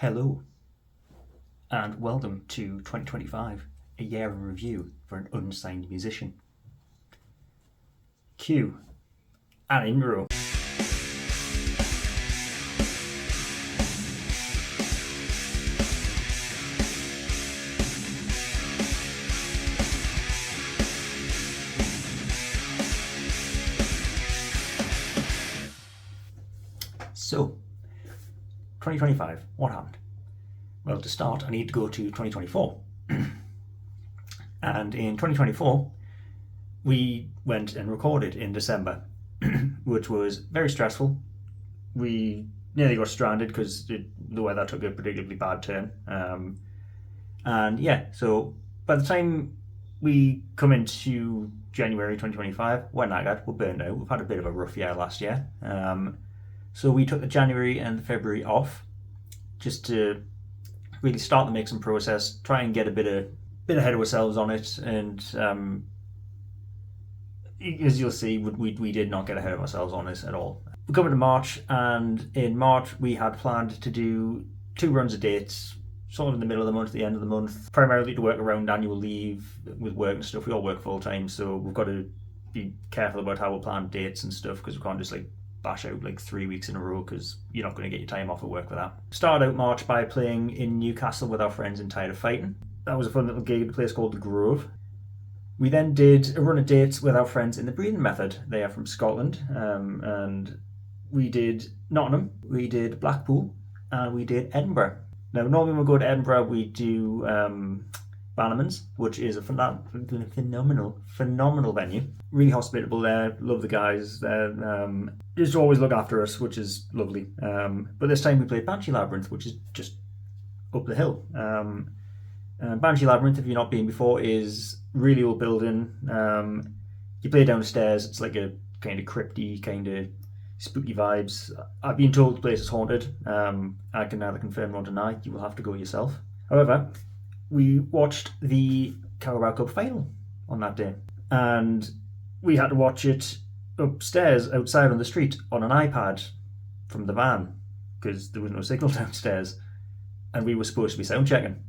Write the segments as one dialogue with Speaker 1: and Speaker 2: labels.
Speaker 1: Hello, and welcome to 2025, a year in review for an unsigned musician. Cue an intro. So, 2025, what happened? Well, to start, I need to go to 2024. And in 2024, we went and recorded in December, which was very stressful. We nearly got stranded because the weather took a particularly bad turn. So by the time we come into January 2025, we're knackered, we're burnt out. We've had a bit of a rough year last year. So we took the January and the February off just to really start the mixing process, try and get a bit ahead of ourselves on it. And as you'll see, we did not get ahead of ourselves on this at all. We come into March, and in March we had planned to do 2 runs of dates, sort of in the middle of the month, the end of the month, primarily to work around annual leave with work and stuff. We all work full time, so we've got to be careful about how we plan dates and stuff, because we can't just bash out 3 weeks in a row, because you're not going to get your time off at work for that. Started out March by playing in Newcastle with our friends in Tired of Fighting. That was a fun little gig at a place called The Grove. We then did a run of dates with our friends in The Breathing Method. They are from Scotland, and we did Nottingham, we did Blackpool, and we did Edinburgh. Now, normally when we go to Edinburgh, we do Bannerman's, which is a phenomenal venue. Really hospitable there, love the guys. They just always look after us, which is lovely. But this time we played Banshee Labyrinth, which is just up the hill. Banshee Labyrinth, if you've not been before, is really old building. You play down the stairs, it's like a kind of crypty, kind of spooky vibes. I've been told the place is haunted. I can neither confirm nor deny. You will have to go yourself. However, we watched the Carabao Cup final on that day, and we had to watch it upstairs outside on the street on an iPad from the van, because there was no signal downstairs, and we were supposed to be sound checking.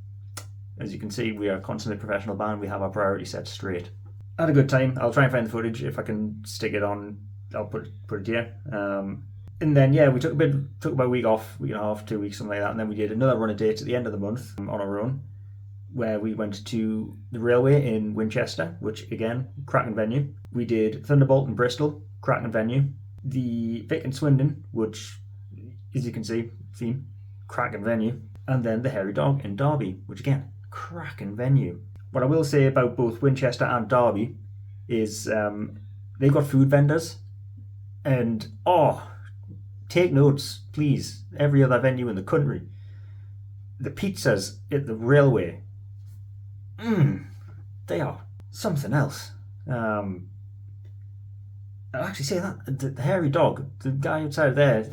Speaker 1: As you can see, we are a constantly professional band. We have our priorities set straight. I had a good time. I'll try and find the footage. If I can stick it on, I'll put it here. And then we took about a week off, week and a half, 2 weeks, something like that, and then we did another run of dates at the end of the month on our own, where we went to the Railway in Winchester, which again, cracking venue. We did Thunderbolt in Bristol, cracking venue. The Vic in Swindon, which, as you can see, theme, cracking venue. And then the Hairy Dog in Derby, which again, cracking venue. What I will say about both Winchester and Derby is they've got food vendors, and take notes, please. Every other venue in the country, the pizzas at the Railway, they are something else. I'll actually say that the Hairy Dog, the guy outside there,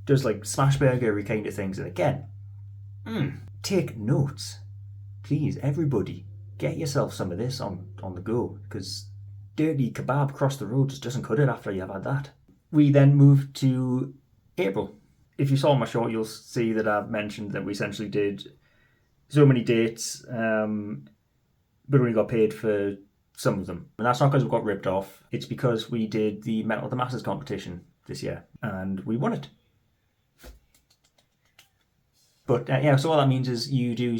Speaker 1: does smash burgery kind of things, and again, take notes, please. Everybody, get yourself some of this on the go, because dirty kebab across the road just doesn't cut it after you've had that. We then moved to April. If you saw my short, you'll see that I've mentioned that we essentially did so many dates, but only got paid for some of them. And that's not because we got ripped off. It's because we did the Metal of the Masses competition this year, and we won it. But so all that means is you do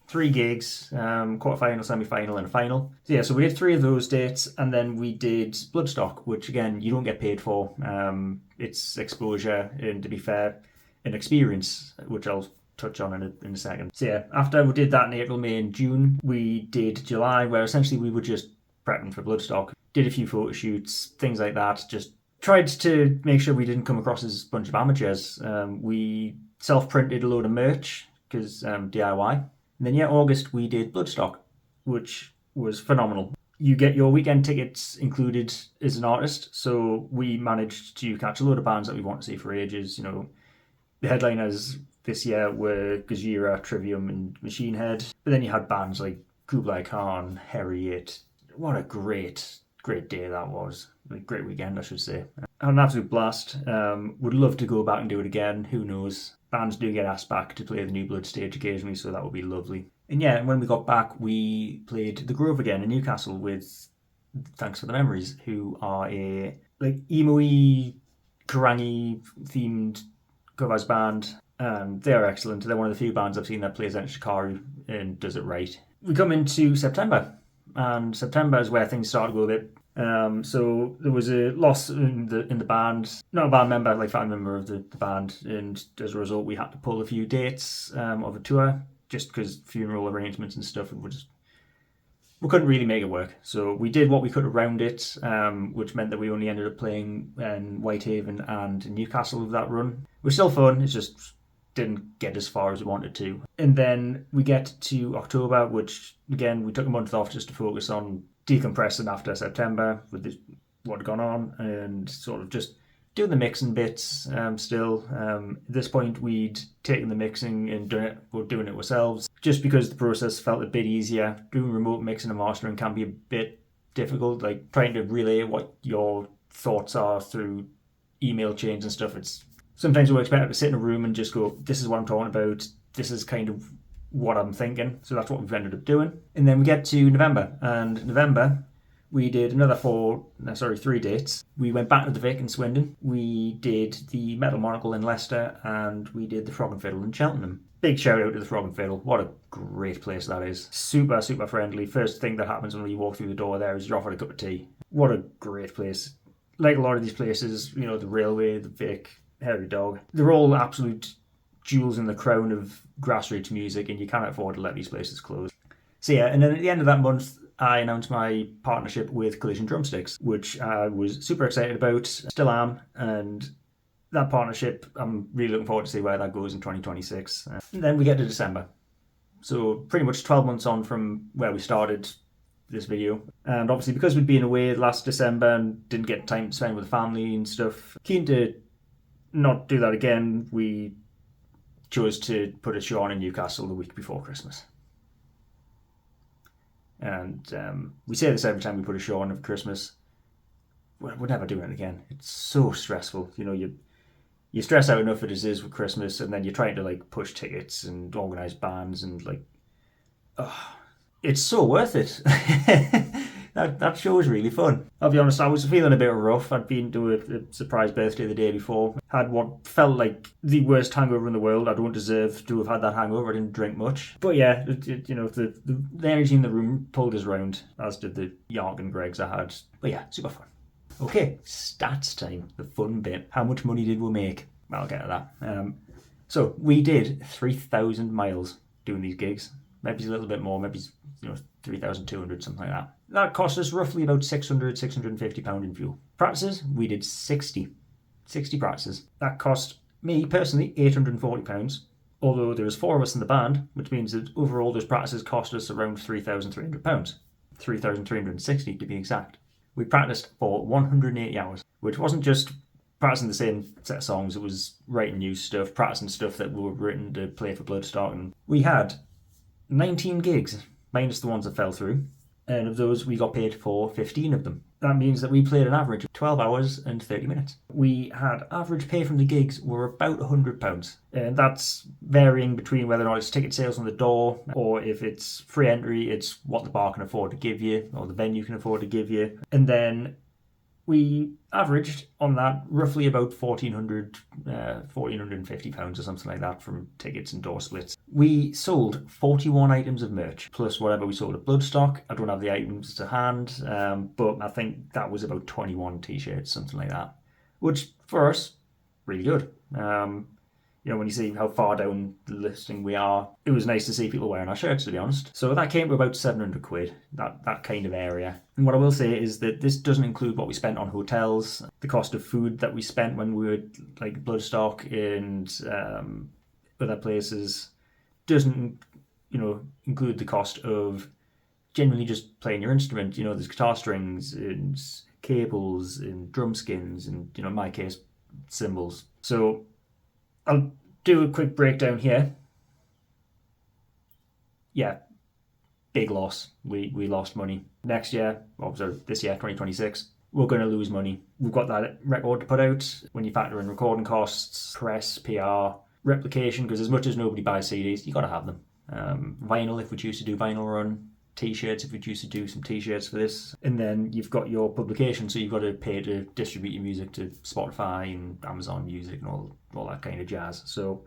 Speaker 1: 3 gigs, quarterfinal, semi-final, and a final. So we did 3 of those dates, and then we did Bloodstock, which again, you don't get paid for. It's exposure, and to be fair, an experience, which I'll touch on in a second. So after we did that in April, May, and June, we did July, where essentially we were just prepping for Bloodstock. Did a few photo shoots, things like that. Just tried to make sure we didn't come across as a bunch of amateurs. We self-printed a load of merch, because DIY. And then August we did Bloodstock, which was phenomenal. You get your weekend tickets included as an artist, so we managed to catch a load of bands that we want to see for ages. The headliners this year were Gojira, Trivium, and Machine Head. But then you had bands like Kublai Khan, Harriet. What a great day that was. A great weekend, I should say. Had an absolute blast. Would love to go back and do it again. Who knows? Bands do get asked back to play the New Blood stage occasionally, so that would be lovely. And yeah, when we got back, we played the Grove again in Newcastle with Thanks for the Memories, who are a like emo-y, Karangi themed covers band, and they're excellent. They're one of the few bands I've seen that plays Enter Shikari and does it right. We come into September, and September is where things start to go a bit. So there was a loss in the band, not a band member, like family member of the band, and as a result, we had to pull a few dates of a tour just because funeral arrangements and stuff we couldn't really make it work. So we did what we could around it, which meant that we only ended up playing in Whitehaven and Newcastle of that run. It was still fun, it just didn't get as far as we wanted to. And then we get to October, which again, we took a month off just to focus on decompressing after September with what had gone on and sort of just doing the mixing bits still. At this point, we'd taken the mixing and doing it ourselves just because the process felt a bit easier. Doing remote mixing and mastering can be a bit difficult, like trying to relay what your thoughts are through email chains and stuff. It's sometimes it works better to sit in a room and just go, this is what I'm talking about, this is kind of what I'm thinking. So that's what we've ended up doing. And then we get to November, and November we did another 3 dates. We went back to the Vic in Swindon. We did the Metal Monocle in Leicester, and we did the Frog and Fiddle in Cheltenham. Big shout out to the Frog and Fiddle. What a great place that is. Super, super friendly. First thing that happens when you walk through the door there is you're offered a cup of tea. What a great place. Like a lot of these places, you know, the Railway, the Vic, Hairy Dog, they're all absolute jewels in the crown of grassroots music, and you can't afford to let these places close. So yeah, and then at the end of that month, I announced my partnership with Collision Drumsticks, which I was super excited about, still am, and that partnership, I'm really looking forward to see where that goes in 2026. And then we get to December. So pretty much 12 months on from where we started this video. And obviously because we'd been away last December and didn't get time to spend with the family and stuff, keen to not do that again, we chose to put a show on in Newcastle the week before Christmas. And we say this every time we put a show on for Christmas. We're never doing it again. It's so stressful. You know, you stress out enough as it is with Christmas, and then you're trying to like push tickets and organise bands and like, it's so worth it. That show was really fun. I'll be honest, I was feeling a bit rough. I'd been to a surprise birthday the day before. Had what felt like the worst hangover in the world. I don't deserve to have had that hangover. I didn't drink much. But yeah, the energy in the room pulled us round, as did the Yark and Gregs I had. But yeah, super fun. Okay, stats time. The fun bit. How much money did we make? Well, I'll get to that. So we did 3,000 miles doing these gigs. Maybe a little bit more, maybe 3,200, something like that. That cost us roughly about £650 in fuel. Practices, we did 60 practices. That cost me personally £840, although there was 4 of us in the band, which means that overall those practices cost us around £3,300. 3,360 to be exact. We practiced for 180 hours, which wasn't just practicing the same set of songs, it was writing new stuff, practicing stuff that were written to play for Bloodstock. And we had 19 gigs, minus the ones that fell through, and of those we got paid for 15 of them. That means that we played an average of 12 hours and 30 minutes. We had average pay from the gigs were about £100, and that's varying between whether or not it's ticket sales on the door, or if it's free entry, it's what the bar can afford to give you, or the venue can afford to give you. And then we averaged on that roughly about £1,450 or something like that from tickets and door splits. We sold 41 items of merch, plus whatever we sold at Bloodstock. I don't have the items to hand, but I think that was about 21 t-shirts, something like that, which for us, really good. When you see how far down the listing we are, it was nice to see people wearing our shirts, to be honest. So that came to about £700, that kind of area. And what I will say is that this doesn't include what we spent on hotels, the cost of food that we spent when we were like Bloodstock and other places. Doesn't, include the cost of generally just playing your instrument. There's guitar strings and cables and drum skins and, in my case, cymbals. So I'll do a quick breakdown here. Yeah, big loss. We lost money. Next year, this year, 2026, we're going to lose money. We've got that record to put out. When you factor in recording costs, press, PR, replication, because as much as nobody buys CDs, you got to have them. Vinyl, if we choose to do vinyl run. T-shirts, if we choose to do some T-shirts for this. And then you've got your publication, so you've got to pay to distribute your music to Spotify and Amazon Music and all that kind of jazz. So,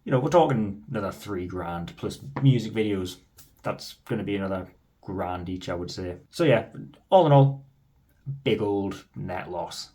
Speaker 1: we're talking another $3,000 plus music videos. That's going to be another grand each, I would say. So yeah, all in all, big old net loss.